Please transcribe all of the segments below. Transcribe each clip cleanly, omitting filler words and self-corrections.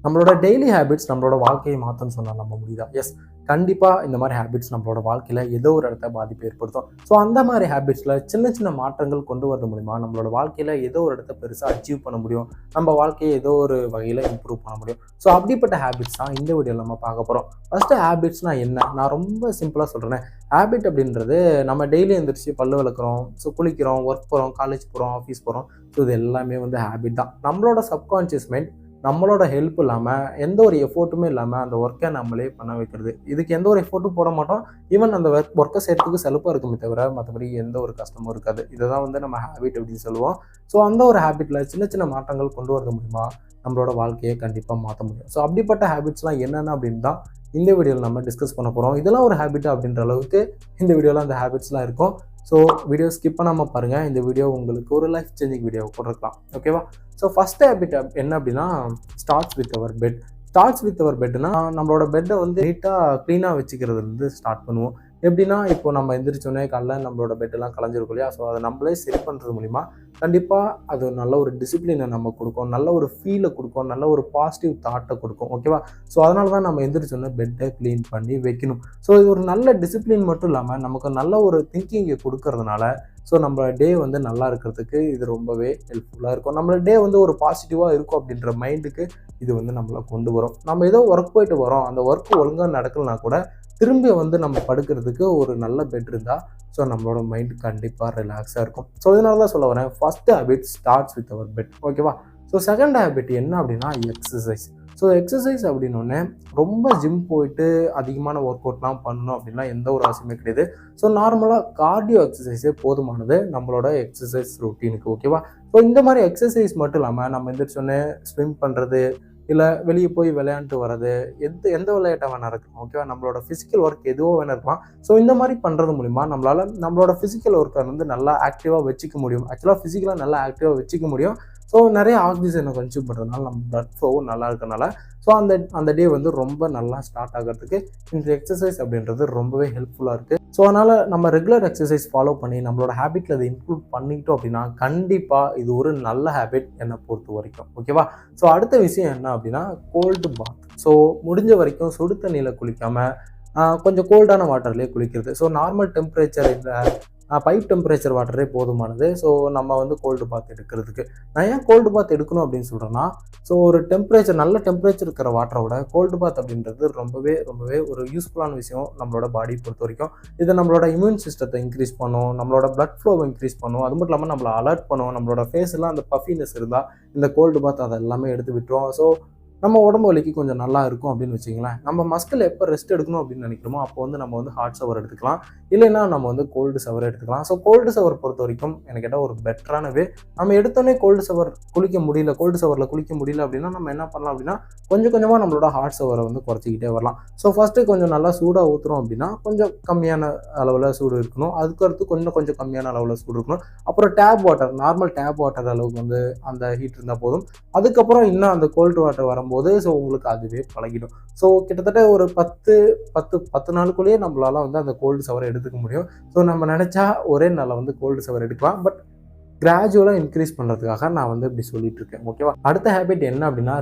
நம்மளோட daily habits நம்மளோட வாழ்க்கையை மாற்றும்னு சொன்னால் நம்ப முடியுதா? எஸ், கண்டிப்பாக இந்த மாதிரி ஹேபிட்ஸ் நம்மளோட வாழ்க்கையில் ஏதோ ஒரு இடத்த பாதிப்பு ஏற்படுத்தும். ஸோ அந்த மாதிரி ஹேபிட்ஸில் சின்ன சின்ன மாற்றங்கள் கொண்டு வரது மூலிமா நம்மளோட வாழ்க்கையில் ஏதோ ஒரு இடத்த பெருசாக அச்சீவ் பண்ண முடியும். நம்ம வாழ்க்கையை ஏதோ ஒரு வகையில் இம்ப்ரூவ் பண்ண முடியும். ஸோ அப்படிப்பட்ட ஹேபிட்ஸ் தான் இந்த வீடியோவில் நம்ம பார்க்க போகிறோம். ஃபஸ்ட்டு ஹேபிட்ஸ்னால் என்ன? நான் ரொம்ப சிம்பிளாக சொல்கிறேன். ஹேபிட் அப்படின்றது நம்ம டெய்லி எழுந்திரிச்சு பல்லு விளக்குறோம், ஸோ குளிக்கிறோம், ஒர்க் போகிறோம், காலேஜ் போகிறோம், ஆஃபீஸ் போகிறோம். ஸோ இது எல்லாமே வந்து ஹேபிட் தான். நம்மளோட சப்கான்ஷியஸ் மைண்ட் நம்மளோட ஹெல்ப் இல்லாமல் எந்த ஒரு எஃபோர்ட்டுமே இல்லாமல் அந்த ஒர்க்கை நம்மளே பண்ண வைக்கிறது. இதுக்கு எந்த ஒரு எஃபோர்ட்டும் போட மாட்டோம். ஈவன் அந்த ஒர்க்கை செய்யறதுக்கு செலப்பாக இருக்குமே தவிர மற்றபடி எந்த ஒரு கஷ்டமும் இருக்காது. இதை தான் வந்து நம்ம ஹேபிட் அப்படின்னு சொல்லுவோம். ஸோ அந்த ஒரு ஹேபிட்டில் சின்ன சின்ன மாற்றங்கள் கொண்டு வரது மூலிமா நம்மளோட வாழ்க்கையை கண்டிப்பாக மாற்ற முடியும். ஸோ அப்படிப்பட்ட ஹேபிட்ஸ்லாம் என்னென்ன அப்படின்னு தான் இந்த வீடியோவில் நம்ம டிஸ்கஸ் பண்ண போகிறோம். இதெல்லாம் ஒரு ஹேபிட் அப்படின்ற அளவுக்கு இந்த வீடியோவில் அந்த ஹேபிட்ஸ்லாம் இருக்கும். ஸோ வீடியோ ஸ்கிப் பண்ணாமல் பாருங்கள். இந்த வீடியோ உங்களுக்கு ஒரு லைஃப் சேஞ்சிங் வீடியோ கொடுக்கலாம். ஓகேவா? ஸோ ஃபஸ்ட் ஹேபிட் என்ன அப்படின்னா, starts with our bed. Starts with our பெட்னா நம்மளோட பெட்டை வந்து நீட்டாக க்ளீனாக வச்சுக்கிறதுலேருந்து ஸ்டார்ட் பண்ணுவோம். எப்படின்னா, இப்போ நம்ம எந்திரிச்சோடனே காலைல நம்மளோட பெட்டெல்லாம் கலைஞ்சிருக்கும் இல்லையா? ஸோ அதை நம்மளே சரி பண்ணுறது மூலிமா கண்டிப்பாக அது நல்ல ஒரு டிசிப்ளினை நம்ம கொடுக்கும், நல்ல ஒரு ஃபீலை கொடுக்கும், நல்ல ஒரு பாசிட்டிவ் தாட்டை கொடுக்கும். ஓகேவா? ஸோ அதனால தான் நம்ம எந்திரிச்சோடனே பெட்டை க்ளீன் பண்ணி வைக்கணும். ஸோ இது ஒரு நல்ல டிசிப்ளின் மட்டும் இல்லாமல் நமக்கு நல்ல ஒரு திங்கிங்கை கொடுக்கறதுனால ஸோ நம்ம டே வந்து நல்லா இருக்கிறதுக்கு இது ரொம்பவே ஹெல்ப்ஃபுல்லாக இருக்கும். நம்மளோட டே வந்து ஒரு பாசிட்டிவாக இருக்கும் அப்படின்ற மைண்டுக்கு இது வந்து நம்மளை கொண்டு வரும். நம்ம ஏதோ ஒர்க் போயிட்டு வரோம், அந்த ஒர்க் ஒழுங்காக நடக்கலனா கூட திரும்பி வந்து நம்ம படுக்கிறதுக்கு ஒரு நல்ல பெட் இருந்தால் ஸோ நம்மளோட மைண்ட் கண்டிப்பாக ரிலாக்ஸாக இருக்கும். ஸோ இதனால தான் சொல்ல வரேன், first habit starts with our bed. ஓகேவா? ஸோ செகண்ட் ஹேபிட் என்ன அப்படின்னா எக்ஸசைஸ். ஸோ எக்ஸசைஸ் அப்படின்னோடனே ரொம்ப ஜிம் போயிட்டு அதிகமான ஒர்க் அவுட்லாம் பண்ணணும் அப்படின்லாம் எந்த ஒரு அவசியமே கிடையாது. ஸோ நார்மலாக கார்டியோ எக்ஸசைஸே போதுமானது நம்மளோட எக்ஸசைஸ் ரொட்டீனுக்கு. ஓகேவா? ஸோ இந்த மாதிரி எக்ஸசைஸ் மட்டும் இல்லாமல் நம்ம எந்திரிச்சோடனே ஸ்விம் பண்ணுறது, இல்லை வெளியே போய் விளையாண்டு வர்றது, எந்த விளையாட்டாக வேணா இருக்கலாம். ஓகேவா? நம்மளோட ஃபிசிக்கல் ஒர்க் எதுவோ வேணா இருக்கலாம். ஸோ இந்த மாதிரி பண்ணுறது மூலிமா நம்மளால் நம்மளோட ஃபிசிக்கல் ஒர்க்கை வந்து நல்லா ஆக்டிவாக வச்சுக்க முடியும். ஆக்சுவலாக ஃபிசிக்கலாக நல்லா ஆக்டிவாக வச்சுக்க முடியும். ஸோ நிறைய ஆக்சிஜனை கன்சியூம் பண்ணுறதுனால நம்ம பிளட் ஃப்ளோவும் நல்லா இருக்கனால ஸோ அந்த டே வந்து ரொம்ப நல்லா ஸ்டார்ட் ஆகிறதுக்கு இந்த எக்ஸசைஸ் அப்படின்றது ரொம்பவே ஹெல்ப்ஃபுல்லாக இருக்குது. ஸோ அதனால் நம்ம ரெகுலர் எக்ஸசைஸ் ஃபாலோ பண்ணி நம்மளோட ஹேபிட்டில் அதை இன்க்ளூட் பண்ணிக்கிட்டோம் அப்படின்னா கண்டிப்பாக இது ஒரு நல்ல ஹேபிட் என்னை பொறுத்த வரைக்கும். ஓகேவா? ஸோ அடுத்த விஷயம் என்ன அப்படின்னா கோல்டு பாத். ஸோ முடிஞ்ச வரைக்கும் சுடு தண்ணியில் குளிக்காமல் கொஞ்சம் கோல்டான வாட்டர்லேயே குளிக்கிறது. ஸோ நார்மல் டெம்பரேச்சர் இந்த பைப் டெம்பரேச்சர் வாட்டரே போதுமானது. ஸோ நம்ம வந்து கோல்டு பாத் எடுக்கிறதுக்கு நான் ஏன் கோல்டு பாத் எடுக்கணும் அப்படின்னு சொல்கிறேன்னா, ஸோ ஒரு நல்ல டெம்பரேச்சர் இருக்கிற வாட்டரை விட கோல்டு பாத் அப்படின்றது ரொம்பவே ரொம்பவே ஒரு யூஸ்ஃபுல்லான விஷயம் நம்மளோட பாடி பொறுத்த வரைக்கும். இது நம்மளோட இம்யூன் சிஸ்டத்தை இன்க்ரீஸ் பண்ணும், நம்மளோட பிளட் ஃப்ளோவை இன்க்ரீஸ் பண்ணும். அது மட்டும் இல்லாமல் நம்மளை அலர்ட் பண்ணும். நம்மளோட ஃபேஸ்லாம் அந்த பஃபினஸ் இருந்தால் இந்த கோல்டு பாத் அதை எல்லாமே எடுத்து விட்டுரும். ஸோ நம்ம உடம்பு வலிக்கு கொஞ்சம் நல்லா இருக்கும் அப்படின்னு வச்சிங்களேன். நம்ம மஸ்கில் எப்போ ரெஸ்ட் எடுக்கணும் அப்படின்னு நினைக்கிறோமோ அப்போ வந்து நம்ம வந்து ஹாட் ஷவர் எடுத்துக்கலாம், இல்லைன்னா நம்ம வந்து கோல்டு ஷவர் எடுத்துக்கலாம். ஸோ கோல்டு ஷவர் பொறுத்த வரைக்கும் எனக்கு கேட்டால் ஒரு பெட்டரான வே. நம்ம எடுத்தோடனே கோல்டு ஷவரில் குளிக்க முடியல அப்படின்னா நம்ம என்ன பண்ணலாம் அப்படின்னா கொஞ்சம் கொஞ்சமாக நம்மளோட ஹாட் ஷவரை வந்து குறைச்சிக்கிட்டே வரலாம். ஸோ ஃபஸ்ட்டு கொஞ்சம் நல்லா சூடாக ஊற்றுறோம் அப்படின்னா கொஞ்சம் கம்மியான அளவில் சூடு இருக்கணும். அதுக்கடுத்து கொஞ்சம் கம்மியான அளவில் சூடு இருக்கணும். அப்புறம் நார்மல் டேப் வாட்டர் அளவுக்கு வந்து அந்த ஹீட் இருந்தால் போதும். அதுக்கப்புறம் இன்னும் அந்த கோல்டு வாட்டர் வரும்போது ஸோ உங்களுக்கு அதுவே பழகிடும். ஸோ கிட்டத்தட்ட ஒரு 10 நாளுக்குள்ளேயே நம்மளால வந்து அந்த கோல்டு ஷவரை எடுத்துக்க முடியும். ஸோ நம்ம நினச்சா ஒரே நாளில் வந்து கோல்டு ஷவர் எடுக்கலாம். பட் கிராஜுவலாக இன்க்ரீஸ் பண்ணுறதுக்காக நான் வந்து இப்படி சொல்லிட்டு இருக்கேன். ஓகேவா? அடுத்த ஹேபிட் என்ன அப்படின்னா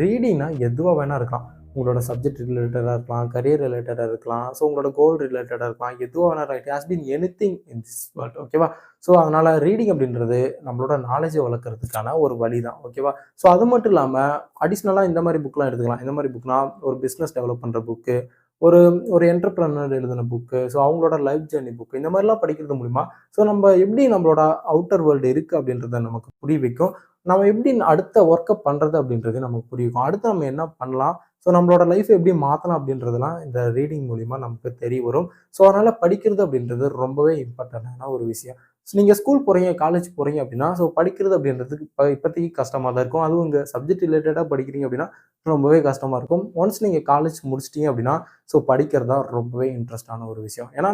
ரீடிங்னா எதுவாக வேணா இருக்கலாம். உங்களோட சப்ஜெக்ட் ரிலேட்டடாக இருக்கலாம், கரியர் ரிலேட்டடாக இருக்கலாம், ஸோ உங்களோட கோல் ரிலேட்டடாக இருக்கலாம், எதுவாக வேணா right has been anything in this world. ஓகேவா? ஸோ அதனால் ரீடிங் அப்படின்றது நம்மளோட நாலேஜை வளர்க்குறதுக்கான ஒரு வழி தான். ஓகேவா? ஸோ அது மட்டும் இல்லாமல் அடிஷ்னலாக இந்த மாதிரி புக்லாம் எடுத்துக்கலாம். இந்த மாதிரி புக்னா ஒரு பிஸ்னஸ் டெவலப் பண்ணுற புக்கு, ஒரு ஒரு என்டர்பிரனர் எழுதின புக்கு, ஸோ அவங்களோட லைஃப் ஜேர்னி புக்கு, இந்த மாதிரிலாம் படிக்கிறது மூலிமா ஸோ நம்ம எப்படி நம்மளோட அவுட்டர் வேர்ல்டு இருக்குது அப்படின்றத நமக்கு புரிய வைக்கும். நம்ம எப்படி அடுத்த ஒர்க்கை பண்ணுறது அப்படின்றது நமக்கு புரிய வைக்கும். அடுத்து நம்ம என்ன பண்ணலாம், ஸோ நம்மளோட லைஃப்பை எப்படி மாற்றலாம் அப்படின்றதெல்லாம் இந்த ரீடிங் மூலிமா நமக்கு தெரிய வரும். ஸோ அதனால் படிக்கிறது அப்படின்றது ரொம்பவே இம்பார்ட்டண்டான ஒரு விஷயம். ஸோ நீங்கள் ஸ்கூல் போகிறீங்க, காலேஜ் போகிறீங்க அப்படின்னா ஸோ படிக்கிறது அப்படின்றதுக்கு இப்போதைக்கு கஷ்டமாக தான் இருக்கும். அதுவும் உங்கள் சப்ஜெக்ட் ரிலேட்டடாக படிக்கிறீங்க அப்படின்னா ரொம்பவே கஷ்டமாக இருக்கும். ஒன்ஸ் நீங்கள் காலேஜ் முடிச்சிட்டிங்க அப்படின்னா ஸோ படிக்கிறது தான் ரொம்பவே இன்ட்ரெஸ்டான ஒரு விஷயம். ஏன்னா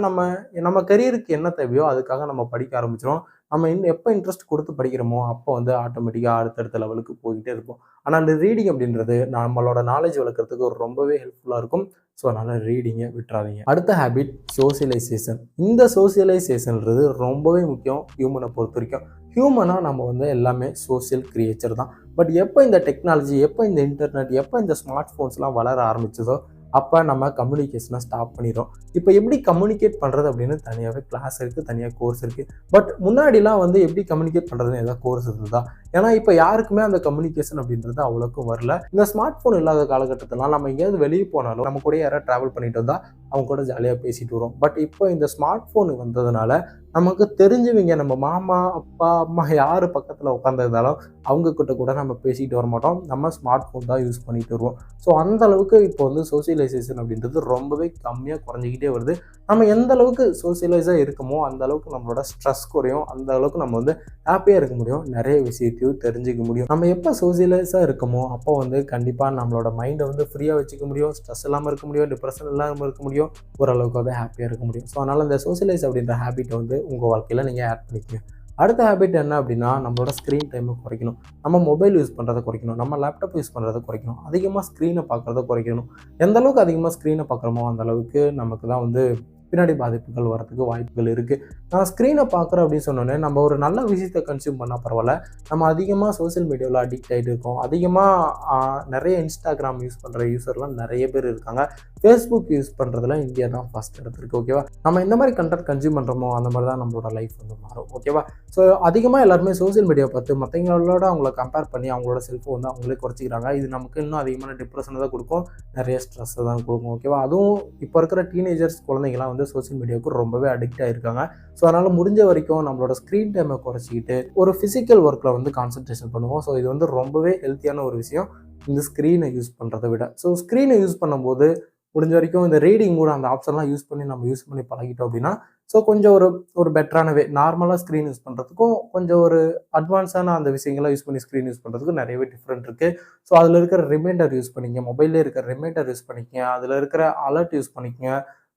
நம்ம கரியருக்கு என்ன தேவையோ அதுக்காக நம்ம படிக்க ஆரம்பிச்சிடும். நம்ம எப்போ இன்ட்ரெஸ்ட் கொடுத்து படிக்கிறோமோ அப்போ வந்து ஆட்டோமேட்டிக்காக அடுத்தடுத்த லெவலுக்கு போய்கிட்டே இருப்போம். ஆனால் ரீடிங் அப்படின்றது நம்மளோட நாலேஜ் வளர்க்குறதுக்கு ஒரு ரொம்பவே ஹெல்ப்ஃபுல்லாக இருக்கும். ஸோ அதனால் ரீடிங்கை விட்டுறாதீங்க. அடுத்த ஹேபிட் சோசியலைசேஷன். இந்த சோசியலைசேஷன்ன்றது ரொம்பவே முக்கியம் ஹியூமனை பொறுத்த வரைக்கும். ஹியூமனாக நம்ம வந்து எல்லாமே சோசியல் கிரியேச்சர் தான். பட் எப்போ இந்த டெக்னாலஜி, எப்போ இந்த இன்டர்நெட், எப்போ இந்த ஸ்மார்ட் ஃபோன்ஸ்லாம் வளர ஆரம்பிச்சதோ அப்போ நம்ம கம்யூனிகேஷனை ஸ்டாப் பண்ணிடுறோம். இப்போ எப்படி கம்யூனிகேட் பண்ணுறது அப்படின்னு தனியாகவே கிளாஸ் இருக்குது, தனியாக கோர்ஸ் இருக்குது. பட் முன்னாடிலாம் வந்து எப்படி கம்யூனிகேட் பண்ணுறதுன்னு ஏதாவது கோர்ஸ் இருந்ததா? ஏன்னா இப்போ யாருக்குமே அந்த கம்யூனிகேஷன் அப்படின்றது அவ்வளோக்கும் வரல. இந்த ஸ்மார்ட் ஃபோன் இல்லாத காலகட்டத்திலாம் நம்ம எங்கேயாவது வெளியே போனாலும் நம்ம கூட யாராவது ட்ராவல் பண்ணிட்டு வந்தால் அவங்க கூட ஜாலியாக பேசிட்டு வரோம். பட் இப்போ இந்த ஸ்மார்ட் ஃபோன் வந்ததுனால நமக்கு தெரிஞ்சவங்க, நம்ம மாமா, அப்பா, அம்மா யார் பக்கத்தில் உட்காந்துருந்தாலும் அவங்க கிட்ட கூட நம்ம பேசிட்டு வர மாட்டோம். நம்ம ஸ்மார்ட் ஃபோன் தான் யூஸ் பண்ணிட்டு வருவோம். ஸோ அந்த அளவுக்கு இப்போ வந்து சோசியலைசேஷன் அப்படின்றது ரொம்பவே கம்மியாக குறைஞ்சிக்கிட்டே வருது. நம்ம எந்த அளவுக்கு சோசியலைஸாக இருக்கமோ அந்த அளவுக்கு நம்மளோட ஸ்ட்ரெஸ் குறையும், அந்த அளவுக்கு நம்ம வந்து ஹாப்பியாக இருக்க முடியும், நிறைய விஷயத்தையும் தெரிஞ்சுக்க முடியும். நம்ம எப்போ சோசியலைஸாக இருக்கமோ அப்போ வந்து கண்டிப்பாக நம்மளோட மைண்டை வந்து ஃப்ரீயாக வச்சுக்க முடியும், ஸ்ட்ரெஸ் இல்லாமல் இருக்க முடியும், டிப்ரெஷன் இல்லாமல் இருக்க முடியும், ஓரளவுக்கு வந்து ஹாப்பியாக இருக்க முடியும். ஸோ அதனால் இந்த சோசியலைஸ் அப்படின்ற ஹேபிட்டை வந்து உங்கள் வாழ்க்கையில் நீங்கள் ஆட் பண்ணிக்கோங்க. அடுத்த ஹேபிட் என்ன அப்படின்னா நம்மளோட ஸ்க்ரீன் டைமை குறைக்கணும். நம்ம மொபைல் யூஸ் பண்ணுறதை குறைக்கணும், நம்ம லேப்டாப் யூஸ் பண்ணுறதை குறைக்கணும், அதிகமாக ஸ்க்ரீனை பார்க்குறத குறைக்கணும். எந்த அளவுக்கு அதிகமாக ஸ்க்ரீனை பார்க்குறோமோ அந்த அளவுக்கு நமக்கு தான் வந்து பின்னாடி பாதிப்புகள் வரதுக்கு வாய்ப்புகள் இருக்குது. நான் ஸ்க்ரீனை பார்க்குறேன் அப்படின்னு சொன்னோன்னே நம்ம ஒரு நல்ல விஷயத்தை கன்சியூம் பண்ணால் பரவாயில்ல. நம்ம அதிகமாக சோசியல் மீடியாவில் அடிக்ட் ஆகிட்டு இருக்கோம். அதிகமாக நிறைய இன்ஸ்டாகிராம் யூஸ் பண்ணுற யூஸர்லாம் நிறைய பேர் இருக்காங்க. ஃபேஸ்புக் யூஸ் பண்ணுறதுல இந்தியா தான் ஃபஸ்ட் இடத்துக்கு. ஓகேவா? நம்ம எந்த மாதிரி கண்டென்ட் கன்சியூம் பண்ணுறோமோ அந்த மாதிரி தான் நம்மளோட லைஃப் வந்து மாறும். ஓகேவா? ஸோ அதிகமாக எல்லாருமே சோசியல் மீடியா பார்த்து மற்றவங்களோட அவங்கள கம்பேர் பண்ணி அவங்களோட செல்ஃபை வந்து அவங்களே குறைச்சிக்கிறாங்க. இது நமக்கு இன்னும் அதிகமான டிப்ரெஷனை தான் கொடுக்கும், நிறைய ஸ்ட்ரெஸ்ஸை தான் கொடுக்கும். ஓகேவா? அதுவும் இப்போ இருக்கிற டீனேஜர்ஸ் குழந்தைங்களாம் வந்து சோசியல் மீடியாவுக்கு ரொம்பவே அடிக்ட் ஆகிருக்காங்க. ஸோ அதனால் முடிஞ்ச வரைக்கும் நம்மளோட ஸ்க்ரீன் டைமை குறைச்சிக்கிட்டு ஒரு ஃபிசிக்கல் ஒர்க்கில் வந்து கான்சன்ட்ரேஷன் பண்ணுவோம். ஸோ இது வந்து ரொம்பவே ஹெல்த்தியான ஒரு விஷயம் இந்த ஸ்க்ரீனை யூஸ் பண்ணுறதை விட. ஸோ ஸ்க்ரீனை யூஸ் பண்ணும்போது முடிஞ்ச வரைக்கும் இந்த ரீடிங் மூட் அந்த ஆப்ஷன்லாம் யூஸ் பண்ணி பழகிட்டோம் அப்படின்னா ஸோ கொஞ்சம் ஒரு பெட்டரான வே. நார்மலாக ஸ்க்ரீன் யூஸ் பண்ணுறதுக்கும் கொஞ்சம் ஒரு அட்வான்ஸான அந்த விஷயங்கள்லாம் யூஸ் பண்ணி ஸ்க்ரீன் யூஸ் பண்ணுறதுக்கும் நிறையவே டிஃப்ரெண்ட் இருக்குது. ஸோ அதில் இருக்கிற ரிமைண்டர் யூஸ் பண்ணிக்கங்க, மொபைல்லே இருக்கிற ரிமைண்டர் யூஸ் பண்ணிக்கங்க, அதில் இருக்கிற அலர்ட் யூஸ் பண்ணிக்கங்க,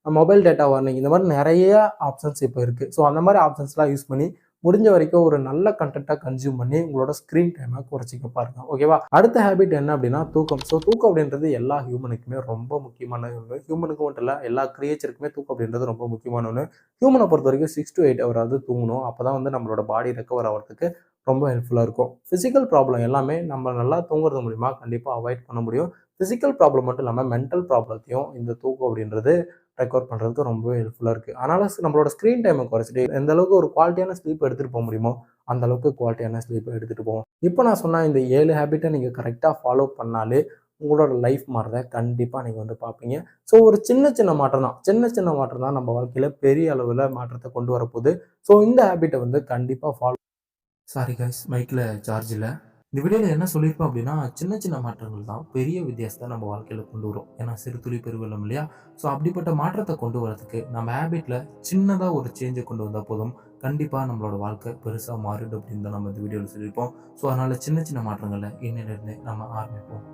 மொபைல் டேட்டா வார்னிங், இந்த மாதிரி நிறைய ஆப்ஷன்ஸ் இப்போ இருக்குது. ஸோ அந்த மாதிரி ஆப்ஷன்ஸ்லாம் யூஸ் பண்ணி முடிஞ்ச வரைக்கும் ஒரு நல்ல கண்டென்ட்டாக கன்சியூம் பண்ணி உங்களோட ஸ்க்ரீன் டைமை குறைச்சிக்க பாருங்க. ஓகேவா? அடுத்த ஹேபிட் என்ன அப்படின்னா தூக்கம். ஸோ தூக்கம் அப்படின்றது எல்லா ஹியூமனுக்குமே ரொம்ப முக்கியமான ஒன்று. ஹியூமனுக்கு மட்டும் இல்லை, எல்லா கிரியேச்சருக்குமே தூக்கம் அப்படின்றது ரொம்ப முக்கியமான ஒன்று. ஹியூமனை பொறுத்த வரைக்கும் 6 to 8 ஹவராவது தூங்கணும். அப்போ தான் வந்து நம்மளோட பாடி ரெக்கவர் ஆகிறதுக்கு ரொம்ப ஹெல்ப்ஃபுல்லாக இருக்கும். ஃபிசிக்கல் ப்ராப்ளம் எல்லாமே நம்ம நல்லா தூங்குறது மூலிமா கண்டிப்பாக அவாய்ட் பண்ண முடியும். ஃபிசிக்கல் ப்ராப்ளம் மட்டும் இல்லாமல் மென்டல் ப்ராப்ளத்தையும் இந்த தூக்கம் அப்படின்றது ரெக்கவர் பண்ணுறதுக்கு ரொம்பவே ஹெல்ப்ஃபுல்லாக இருக்குது. அதனால் நம்மளோட ஸ்க்ரீன் டைமை குறைச்சிட்டு எந்த அளவுக்கு ஒரு குவாலிட்டியான ஸ்லீப் எடுத்துகிட்டு போக முடியுமோ அந்த அளவுக்கு குவாலிட்டியான ஸ்லீப்பை எடுத்துகிட்டு போவோம். இப்போ நான் சொன்ன இந்த 7 ஹேபிட்டை நீங்கள் கரெக்டாக ஃபாலோ பண்ணாலே உங்களோட லைஃப் மாறதை கண்டிப்பாக நீங்கள் வந்து பார்ப்பீங்க. ஸோ ஒரு சின்ன மாற்றம் தான் நம்ம வாழ்க்கையில் பெரிய அளவில் மாற்றத்தை கொண்டு வரப்போகுது. ஸோ இந்த ஹேபிட்டை வந்து கண்டிப்பாக ஃபாலோ. சாரி கைஸ், மைக்கில் சார்ஜ் இல்லை. இந்த வீடியோவில் என்ன சொல்லியிருப்போம் அப்படின்னா சின்ன மாற்றங்கள் தான் பெரிய வித்தியாசத்தை நம்ம வாழ்க்கையில் கொண்டு வரும். ஏன்னா சிறு துளி பெருவெள்ளம் இல்லையா? ஸோ அப்படிப்பட்ட மாற்றத்தை கொண்டு வரதுக்கு நம்ம ஹேபிட்டில் சின்னதாக ஒரு சேஞ்சை கொண்டு வந்தால் போதும், கண்டிப்பாக நம்மளோட வாழ்க்கை பெருசாக மாறிடும் அப்படின்னு தான் நம்ம இந்த வீடியோவில் சொல்லியிருப்போம். ஸோ அதனால் சின்ன மாற்றங்களை இன்னிலிருந்து நம்ம ஆரம்பிப்போம்.